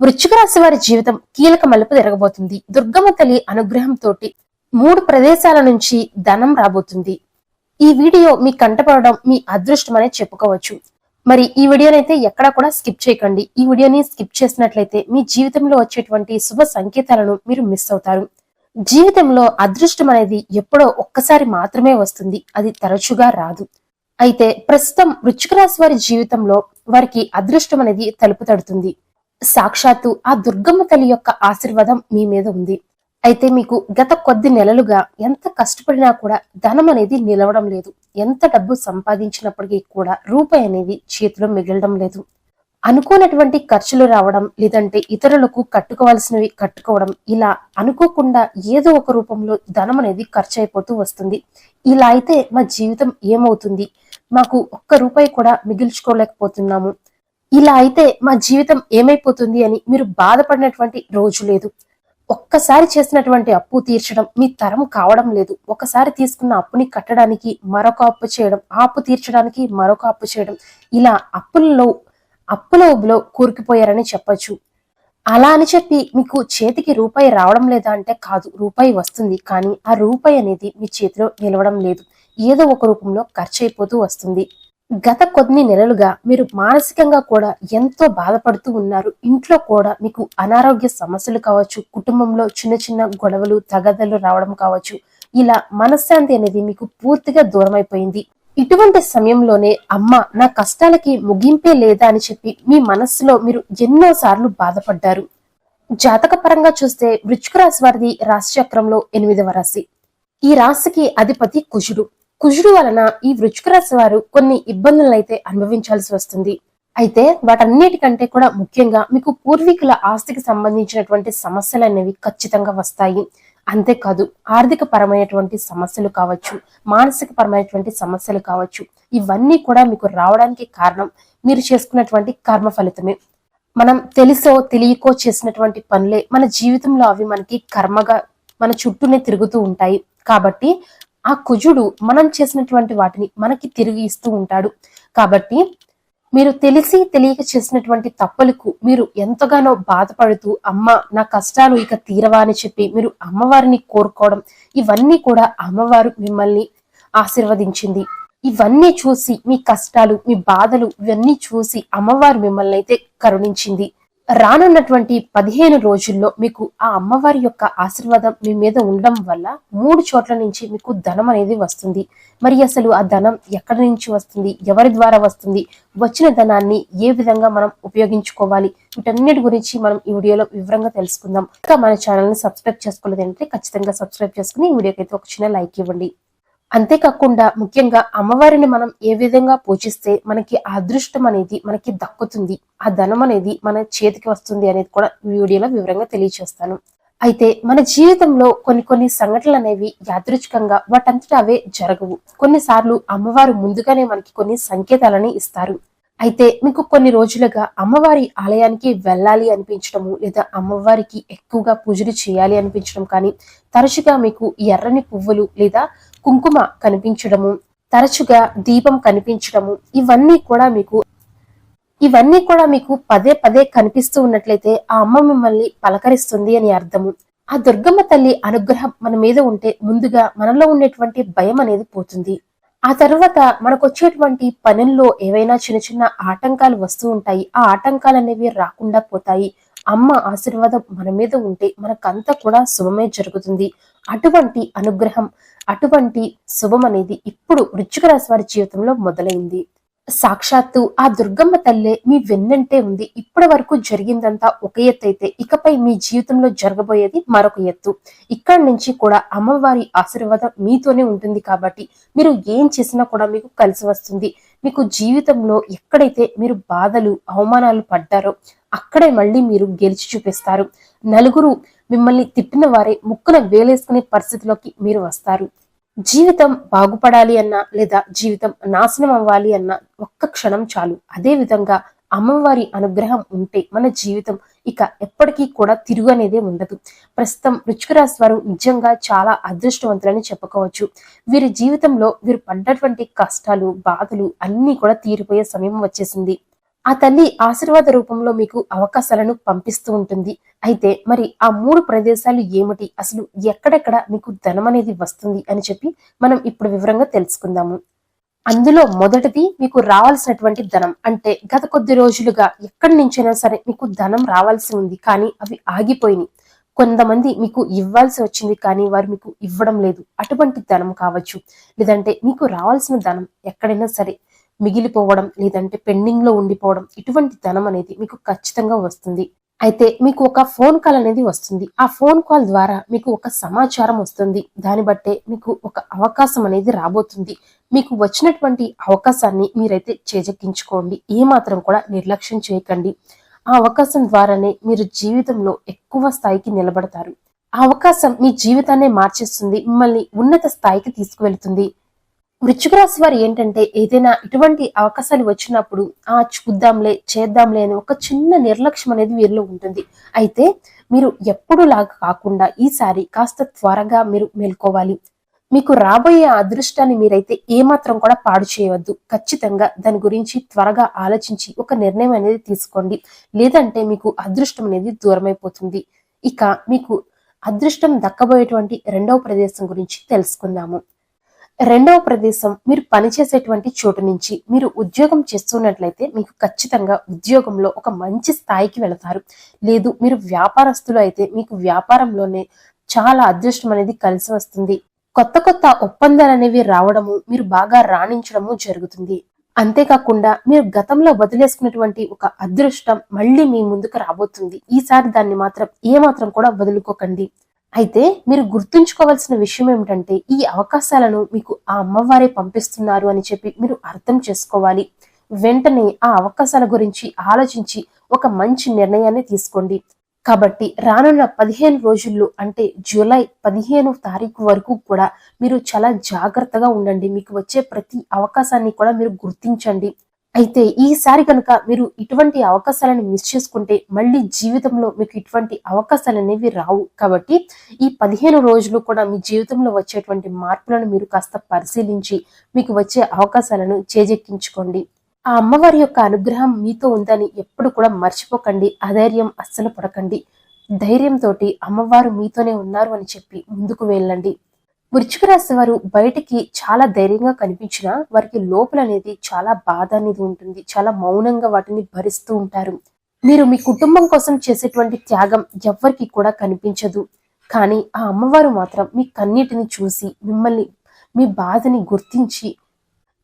వృశ్చిక రాశి వారి జీవితం కీలక మలుపు తిరగబోతుంది. దుర్గమ్మ తల్లి అనుగ్రహంతో 3 ప్రదేశాల నుంచి ధనం రాబోతుంది. ఈ వీడియో మీ కంటపడడం మీ అదృష్టం అనే చెప్పుకోవచ్చు. మరి ఈ వీడియోనైతే ఎక్కడా కూడా స్కిప్ చేయకండి. ఈ వీడియోని స్కిప్ చేసినట్లయితే మీ జీవితంలో వచ్చేటువంటి శుభ సంకేతాలను మీరు మిస్ అవుతారు. జీవితంలో అదృష్టం అనేది ఎప్పుడో ఒక్కసారి మాత్రమే వస్తుంది, అది తరచుగా రాదు. అయితే ప్రస్తుతం వృశ్చిక రాశి వారి జీవితంలో వారికి అదృష్టం అనేది తలుపు తడుతుంది. సాక్షాత్తు ఆ దుర్గమ్మ తల్లి యొక్క ఆశీర్వాదం మీ మీద ఉంది. అయితే మీకు గత కొద్ది నెలలుగా ఎంత కష్టపడినా కూడా ధనం అనేది నిలవడం లేదు. ఎంత డబ్బు సంపాదించినప్పటికీ కూడా రూపాయి అనేది చేతిలో మిగలడం లేదు. అనుకోనటువంటి ఖర్చులు రావడం, లేదంటే ఇతరులకు కట్టుకోవాల్సినవి కట్టుకోవడం, ఇలా అనుకోకుండా ఏదో ఒక రూపంలో ధనం అనేది ఖర్చు అయిపోతూ వస్తుంది. ఇలా అయితే మా జీవితం ఏమవుతుంది, మాకు ఒక్క రూపాయి కూడా మిగిల్చుకోలేకపోతున్నాము, ఇలా అయితే మా జీవితం ఏమైపోతుంది అని మీరు బాధపడినటువంటి రోజు లేదు. ఒక్కసారి చేసినటువంటి అప్పు తీర్చడం మీ తరం కావడం లేదు. ఒకసారి తీసుకున్న అప్పుని కట్టడానికి మరొక అప్పు చేయడం, ఆ అప్పు తీర్చడానికి మరొక అప్పు చేయడం, ఇలా అప్పుల ఉబ్బులో కూరుకుపోయారని చెప్పొచ్చు. అలా అని చెప్పి మీకు చేతికి రూపాయి రావడం లేదా అంటే కాదు, రూపాయి వస్తుంది, కానీ ఆ రూపాయి అనేది మీ చేతిలో నిలవడం లేదు. ఏదో ఒక రూపంలో ఖర్చు అయిపోతూ వస్తుంది. గత కొన్ని నెలలుగా మీరు మానసికంగా కూడా ఎంతో బాధపడుతూ ఉన్నారు. ఇంట్లో కూడా మీకు అనారోగ్య సమస్యలు కావచ్చు, కుటుంబంలో చిన్న చిన్న గొడవలు తగదలు రావడం కావచ్చు, ఇలా మనశ్శాంతి అనేది మీకు పూర్తిగా దూరం అయిపోయింది. ఇటువంటి సమయంలోనే అమ్మ నా కష్టాలకి ముగింపే లేదా అని చెప్పి మీ మనస్సులో మీరు ఎన్నో సార్లు బాధపడ్డారు. జాతక పరంగా చూస్తే వృశ్చిక రాశి వారిది రాశి చక్రంలో 8వ రాశి. ఈ రాశికి అధిపతి కుజుడు. కుజుడు వలన ఈ వృశ్చిక రాశి వారు కొన్ని ఇబ్బందులను అయితే అనుభవించాల్సి వస్తుంది. అయితే వాటన్నిటికంటే కూడా ముఖ్యంగా మీకు పూర్వీకుల ఆస్తికి సంబంధించినటువంటి సమస్యలు అనేవి ఖచ్చితంగా వస్తాయి. అంతేకాదు ఆర్థిక పరమైనటువంటి సమస్యలు కావచ్చు, మానసిక పరమైనటువంటి సమస్యలు కావచ్చు, ఇవన్నీ కూడా మీకు రావడానికి కారణం మీరు చేసుకున్నటువంటి కర్మ ఫలితమే. మనం తెలుసో తెలియకో చేసినటువంటి పనులే మన జీవితంలో అవి మనకి కర్మగా మన చుట్టూనే తిరుగుతూ ఉంటాయి. కాబట్టి ఆ కుజుడు మనం చేసినటువంటి వాటిని మనకి తిరిగి ఇస్తూ ఉంటాడు. కాబట్టి మీరు తెలిసి తెలియక చేసినటువంటి తప్పులకు మీరు ఎంతగానో బాధపడుతూ అమ్మ నా కష్టాలు ఇక తీరవా అని చెప్పి మీరు అమ్మవారిని కోరుకోవడం, ఇవన్నీ కూడా అమ్మవారు మిమ్మల్ని ఆశీర్వదించింది. ఇవన్నీ చూసి మీ కష్టాలు మీ బాధలు ఇవన్నీ చూసి అమ్మవారు మిమ్మల్ని అయితే కరుణించింది. రానున్నటువంటి 15 రోజుల్లో మీకు ఆ అమ్మవారి యొక్క ఆశీర్వాదం మీ మీద ఉండడం వల్ల 3 చోట్ల నుంచి మీకు ధనం అనేది వస్తుంది. మరి అసలు ఆ ధనం ఎక్కడి నుంచి వస్తుంది, ఎవరి ద్వారా వస్తుంది, వచ్చిన ధనాన్ని ఏ విధంగా మనం ఉపయోగించుకోవాలి, వీటన్నిటి గురించి మనం ఈ వీడియోలో వివరంగా తెలుసుకుందాం. ఇంకా మన ఛానల్ ని సబ్స్క్రైబ్ చేసుకోలేదంటే ఖచ్చితంగా సబ్స్క్రైబ్ చేసుకుని ఈ వీడియోకి అయితే ఒక చిన్న లైక్ ఇవ్వండి. అంతేకాకుండా ముఖ్యంగా అమ్మవారిని మనం ఏ విధంగా పూజిస్తే మనకి అదృష్టం అనేది మనకి దక్కుతుంది, ఆ ధనం అనేది మన చేతికి వస్తుంది అనేది కూడా వీడియోలో వివరంగా తెలియజేస్తాను. అయితే మన జీవితంలో కొన్ని సంఘటనలు అనేవి యాదృచ్ఛికంగా వాటంతటా అవే జరగవు. కొన్నిసార్లు అమ్మవారు ముందుగానే మనకి కొన్ని సంకేతాలని ఇస్తారు. అయితే మీకు కొన్ని రోజులుగా అమ్మవారి ఆలయానికి వెళ్ళాలి అనిపించడము, లేదా అమ్మవారికి ఎక్కువగా పూజలు చేయాలి అనిపించడం, కానీ తరచుగా మీకు ఎర్రని పువ్వులు లేదా కుంకుమ కనిపించడము, తరచుగా దీపం కనిపించడము, ఇవన్నీ కూడా మీకు పదే పదే కనిపిస్తూ ఉన్నట్లయితే ఆ అమ్మ మిమ్మల్ని పలకరిస్తుంది అని అర్థము. ఆ దుర్గమ్మ తల్లి అనుగ్రహం మన మీద ఉంటే ముందుగా మనలో ఉండేటువంటి భయం అనేది పోతుంది. ఆ తర్వాత మనకు వచ్చేటువంటి పనుల్లో ఏవైనా చిన్న చిన్న ఆటంకాలు వస్తూ ఉంటాయి. ఆ ఆటంకాలు అనేవి రాకుండా పోతాయి. అమ్మ ఆశీర్వాదం మన మీద ఉంటే మనకంతా కూడా శుభమే జరుగుతుంది. అటువంటి అనుగ్రహం, అటువంటి శుభం అనేది ఇప్పుడు వృశ్చిక రాశి వారి జీవితంలో మొదలైంది. సాక్షాత్తు ఆ దుర్గమ్మ తల్లే మీ వెన్నంటే ఉంది. ఇప్పటి వరకు జరిగిందంతా ఒక ఎత్తు అయితే ఇకపై మీ జీవితంలో జరగబోయేది మరొక ఎత్తు. ఇక్కడి నుంచి కూడా అమ్మవారి ఆశీర్వాదం మీతోనే ఉంటుంది. కాబట్టి మీరు ఏం చేసినా కూడా మీకు కలిసి వస్తుంది. మీకు జీవితంలో ఎక్కడైతే మీరు బాధలు అవమానాలు పడ్డారో అక్కడే మళ్ళీ మీరు గెలిచి చూపిస్తారు. నలుగురు మిమ్మల్ని తిట్టిన వారే ముక్కున వేలేసుకునే పరిస్థితిలోకి మీరు వస్తారు. జీవితం బాగుపడాలి అన్నా లేదా జీవితం నాశనం అవ్వాలి అన్నా ఒక్క క్షణం చాలు. అదే విధంగా అమ్మవారి అనుగ్రహం ఉంటే మన జీవితం ఇక ఎప్పటికీ కూడా తిరుగు అనేదే ఉండదు. ప్రస్తుతం వృశ్చిక రాశి వారు నిజంగా చాలా అదృష్టవంతులని చెప్పుకోవచ్చు. వీరి జీవితంలో వీరు పడ్డటువంటి కష్టాలు బాధలు అన్ని కూడా తీరిపోయే సమయం వచ్చేసింది. ఆ తల్లి ఆశీర్వాద రూపంలో మీకు అవకాశాలను పంపిస్తూ ఉంటుంది. అయితే మరి ఆ 3 ప్రదేశాలు ఏమిటి, అసలు ఎక్కడెక్కడ మీకు ధనం అనేది వస్తుంది అని చెప్పి మనం ఇప్పుడు వివరంగా తెలుసుకుందాము. అందులో మొదటిది మీకు రావాల్సినటువంటి ధనం. అంటే గత కొద్ది రోజులుగా ఎక్కడి నుంచైనా సరే మీకు ధనం రావాల్సి ఉంది, కానీ అవి ఆగిపోయినాయి. కొంతమంది మీకు ఇవ్వాల్సి వచ్చింది కానీ వారు మీకు ఇవ్వడం లేదు. అటువంటి ధనం కావచ్చు, లేదంటే మీకు రావాల్సిన ధనం ఎక్కడైనా సరే మిగిలిపోవడం, లేదంటే పెండింగ్ లో ఉండిపోవడం, ఇటువంటి ధనం అనేది మీకు ఖచ్చితంగా వస్తుంది. అయితే మీకు ఒక ఫోన్ కాల్ అనేది వస్తుంది. ఆ ఫోన్ కాల్ ద్వారా మీకు ఒక సమాచారం వస్తుంది. దాన్ని బట్టే మీకు ఒక అవకాశం అనేది రాబోతుంది. మీకు వచ్చినటువంటి అవకాశాన్ని మీరైతే చేజెక్కించుకోండి. ఏ మాత్రం కూడా నిర్లక్ష్యం చేయకండి. ఆ అవకాశం ద్వారానే మీరు జీవితంలో ఎక్కువ స్థాయికి నిలబడతారు. ఆ అవకాశం మీ జీవితాన్నే మార్చేస్తుంది, మిమ్మల్ని ఉన్నత స్థాయికి తీసుకువెళ్తుంది. వృశ్చిక రాశి వారు ఏంటంటే ఏదైనా ఇటువంటి అవకాశాలు వచ్చినప్పుడు చూద్దాంలే చేద్దాంలే అని ఒక చిన్న నిర్లక్ష్యం అనేది వీరిలో ఉంటుంది. అయితే మీరు ఎప్పుడు లాగా కాకుండా ఈసారి కాస్త త్వరగా మీరు మేల్కోవాలి. మీకు రాబోయే అదృష్టాన్ని మీరైతే ఏమాత్రం కూడా పాడు చేయవద్దు. ఖచ్చితంగా దాని గురించి త్వరగా ఆలోచించి ఒక నిర్ణయం అనేది తీసుకోండి. లేదంటే మీకు అదృష్టం అనేది దూరమైపోతుంది. ఇక మీకు అదృష్టం దక్కబోయేటువంటి రెండవ ప్రదేశం గురించి తెలుసుకుందాము. రెండవ ప్రదేశం, మీరు పనిచేసేటువంటి చోటు నుంచి మీరు ఉద్యోగం చేస్తున్నట్లయితే మీకు ఖచ్చితంగా ఉద్యోగంలో ఒక మంచి స్థాయికి వెళతారు. లేదు మీరు వ్యాపారస్తులు అయితే మీకు వ్యాపారంలోనే చాలా అదృష్టం అనేది కలిసి వస్తుంది. కొత్త కొత్త ఒప్పందాలు అనేవి రావడము, మీరు బాగా రాణించడము జరుగుతుంది. అంతేకాకుండా మీరు గతంలో వదిలేసుకున్నటువంటి ఒక అదృష్టం మళ్ళీ మీ ముందుకు రాబోతుంది. ఈసారి దాన్ని మాత్రం ఏమాత్రం కూడా వదులుకోకండి. అయితే మీరు గుర్తుంచుకోవాల్సిన విషయం ఏమిటంటే ఈ అవకాశాలను మీకు ఆ అమ్మవారే పంపిస్తున్నారు అని చెప్పి మీరు అర్థం చేసుకోవాలి. వెంటనే ఆ అవకాశాల గురించి ఆలోచించి ఒక మంచి నిర్ణయాన్ని తీసుకోండి. కాబట్టి రానున్న 15 రోజుల్లో, అంటే జూలై 15వ తారీఖు వరకు కూడా మీరు చాలా జాగ్రత్తగా ఉండండి. మీకు వచ్చే ప్రతి అవకాశాన్ని కూడా మీరు గుర్తించండి. అయితే ఈసారి కనుక మీరు ఇటువంటి అవకాశాలను మిస్ చేసుకుంటే మళ్ళీ జీవితంలో మీకు ఇటువంటి అవకాశాలు అనేవి రావు. కాబట్టి ఈ 15 రోజులు కూడా మీ జీవితంలో వచ్చేటువంటి మార్పులను మీరు కాస్త పరిశీలించి మీకు వచ్చే అవకాశాలను చేజెక్కించుకోండి. ఆ అమ్మవారి యొక్క అనుగ్రహం మీతో ఉందని ఎప్పుడు కూడా మర్చిపోకండి. అధైర్యం అస్సలు పడకండి. ధైర్యంతో అమ్మవారు మీతోనే ఉన్నారు అని చెప్పి ముందుకు వెళ్ళండి. వృశ్చిక రాశి వారు బయటికి చాలా ధైర్యంగా కనిపించినా వారికి లోపల అనేది చాలా బాధ అనేది ఉంటుంది. చాలా మౌనంగా వాటిని భరిస్తూ ఉంటారు. మీరు మీ కుటుంబం కోసం చేసేటువంటి త్యాగం ఎవ్వరికి కూడా కనిపించదు. కానీ ఆ అమ్మవారు మాత్రం మీ కన్నీటిని చూసి మిమ్మల్ని, మీ బాధని గుర్తించి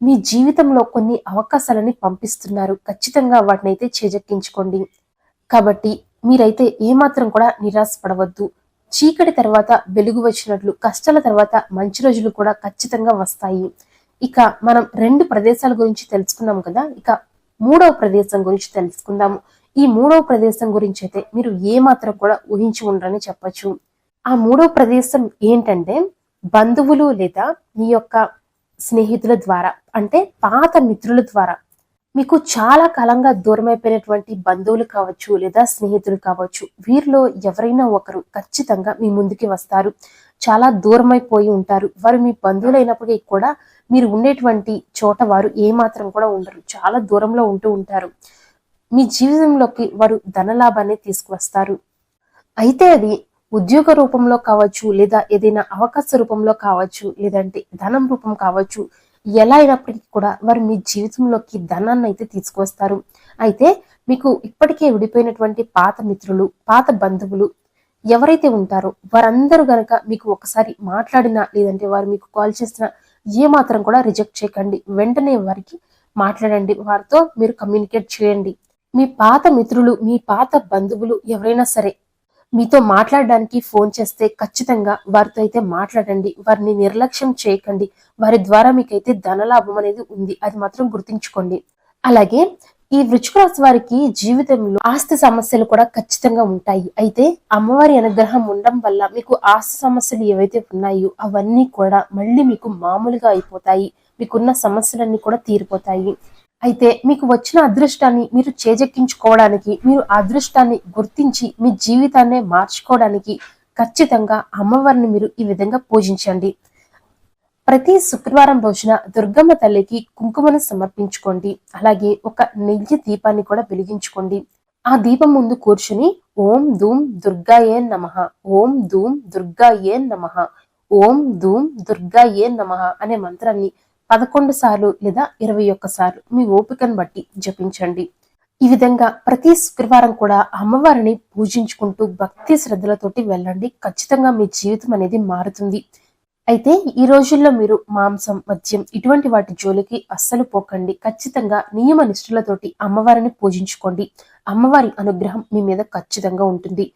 మీ జీవితంలో కొన్ని అవకాశాలని పంపిస్తున్నారు. ఖచ్చితంగా వాటిని అయితే చేజెక్కించుకోండి. కాబట్టి మీరైతే ఏమాత్రం కూడా నిరాశపడవద్దు. చీకటి తర్వాత వెలుగు వచ్చినట్లు కష్టాల తర్వాత మంచి రోజులు కూడా ఖచ్చితంగా వస్తాయి. ఇక మనం 2 ప్రదేశాల గురించి తెలుసుకున్నాం కదా, ఇక 3వ ప్రదేశం గురించి తెలుసుకుందాము. ఈ 3వ ప్రదేశం గురించి అయితే మీరు ఏమాత్రం కూడా ఊహించి ఉండరని చెప్పొచ్చు. ఆ 3వ ప్రదేశం ఏంటంటే బంధువులు లేదా మీ యొక్క స్నేహితుల ద్వారా, అంటే పాత మిత్రుల ద్వారా, మీకు చాలా కాలంగా దూరమైపోయినటువంటి బంధువులు కావచ్చు లేదా స్నేహితులు కావచ్చు, వీరిలో ఎవరైనా ఒకరు ఖచ్చితంగా మీ ముందుకి వస్తారు. చాలా దూరమైపోయి ఉంటారు. వారు మీ బంధువులైనప్పటికీ కూడా మీరు ఉండేటువంటి చోట వారు ఏమాత్రం కూడా ఉండరు. చాలా దూరంలో ఉంటూ ఉంటారు. మీ జీవితంలోకి వారు ధనలాభాన్ని తీసుకువస్తారు. అయితే అది ఉద్యోగ రూపంలో కావచ్చు, లేదా ఏదైనా అవకాశ రూపంలో కావచ్చు, లేదంటే ధనం రూపం కావచ్చు. ఎలా అయినప్పటికీ కూడా వారు మీ జీవితంలోకి ధనాన్ని అయితే తీసుకువస్తారు. అయితే మీకు ఇప్పటికే విడిపోయినటువంటి పాత మిత్రులు, పాత బంధువులు ఎవరైతే ఉంటారో వారందరూ గనక మీకు ఒకసారి మాట్లాడినా, లేదంటే వారు మీకు కాల్ చేసినా ఏమాత్రం కూడా రిజెక్ట్ చేయకండి. వెంటనే వారికి మాట్లాడండి. వారితో మీరు కమ్యూనికేట్ చేయండి. మీ పాత మిత్రులు, మీ పాత బంధువులు ఎవరైనా సరే మీతో మాట్లాడడానికి ఫోన్ చేస్తే ఖచ్చితంగా వారితో అయితే మాట్లాడండి. వారిని నిర్లక్ష్యం చేయకండి. వారి ద్వారా మీకైతే ధనలాభం అనేది ఉంది, అది మాత్రం గుర్తుంచుకోండి. అలాగే ఈ వృశ్చిక రాశి వారికి జీవితంలో ఆస్తి సమస్యలు కూడా ఖచ్చితంగా ఉంటాయి. అయితే అమ్మవారి అనుగ్రహం ఉండడం వల్ల మీకు ఆస్తి సమస్యలు ఏవైతే ఉన్నాయో అవన్నీ కూడా మళ్ళీ మీకు మామూలుగా అయిపోతాయి. మీకున్న సమస్యలన్నీ కూడా తీరిపోతాయి. అయితే మీకు వచ్చిన అదృష్టాన్ని మీరు చేజెక్కించుకోవడానికి, మీరు అదృష్టాన్ని గుర్తించి మీ జీవితాన్నే మార్చుకోవడానికి ఖచ్చితంగా అమ్మవారిని మీరు ఈ విధంగా పూజించండి. ప్రతి శుక్రవారం రోజున దుర్గమ్మ తల్లికి కుంకుమను సమర్పించుకోండి. అలాగే ఒక నెయ్యి దీపాన్ని కూడా వెలిగించుకోండి. ఆ దీపం ముందు కూర్చుని ఓం ధూమ్ దుర్గాయే నమః, ఓం ధూమ్ దుర్గాయే నమః, ఓం ధూమ్ దుర్గాయే నమః అనే మంత్రాన్ని 11 సార్లు లేదా 21 సార్లు మీ ఓపికను బట్టి జపించండి. ఈ విధంగా ప్రతి శుక్రవారం కూడా అమ్మవారిని పూజించుకుంటూ భక్తి శ్రద్ధలతోటి వెళ్ళండి. ఖచ్చితంగా మీ జీవితం అనేది మారుతుంది. అయితే ఈ రోజుల్లో మీరు మాంసం, మద్యం ఇటువంటి వాటి జోలికి అస్సలు పోకండి. ఖచ్చితంగా నియమ నిష్ఠలతోటి అమ్మవారిని పూజించుకోండి. అమ్మవారి అనుగ్రహం మీ మీద ఖచ్చితంగా ఉంటుంది.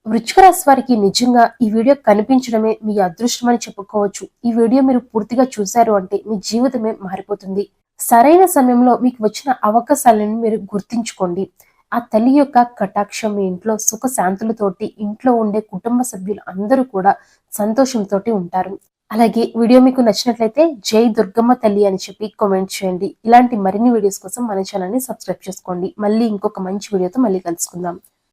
వృశ్చిక రాశి వారికి నిజంగా ఈ వీడియో కనిపించడమే మీ అదృష్టం అని చెప్పుకోవచ్చు. ఈ వీడియో మీరు పూర్తిగా చూశారు అంటే మీ జీవితమే మారిపోతుంది. సరైన సమయంలో మీకు వచ్చిన అవకాశాలను మీరు గుర్తించుకోండి. ఆ తల్లి యొక్క కటాక్షం మీ ఇంట్లో సుఖ శాంతులతోటి, ఇంట్లో ఉండే కుటుంబ సభ్యులు అందరూ కూడా సంతోషంతో ఉంటారు. అలాగే వీడియో మీకు నచ్చినట్లయితే జై దుర్గమ్మ తల్లి అని చెప్పి కామెంట్ చేయండి. ఇలాంటి మరిన్ని వీడియోస్ కోసం మన ఛానల్ ని సబ్స్క్రైబ్ చేసుకోండి. మళ్ళీ ఇంకొక మంచి వీడియోతో మళ్ళీ కలుసుకుందాం.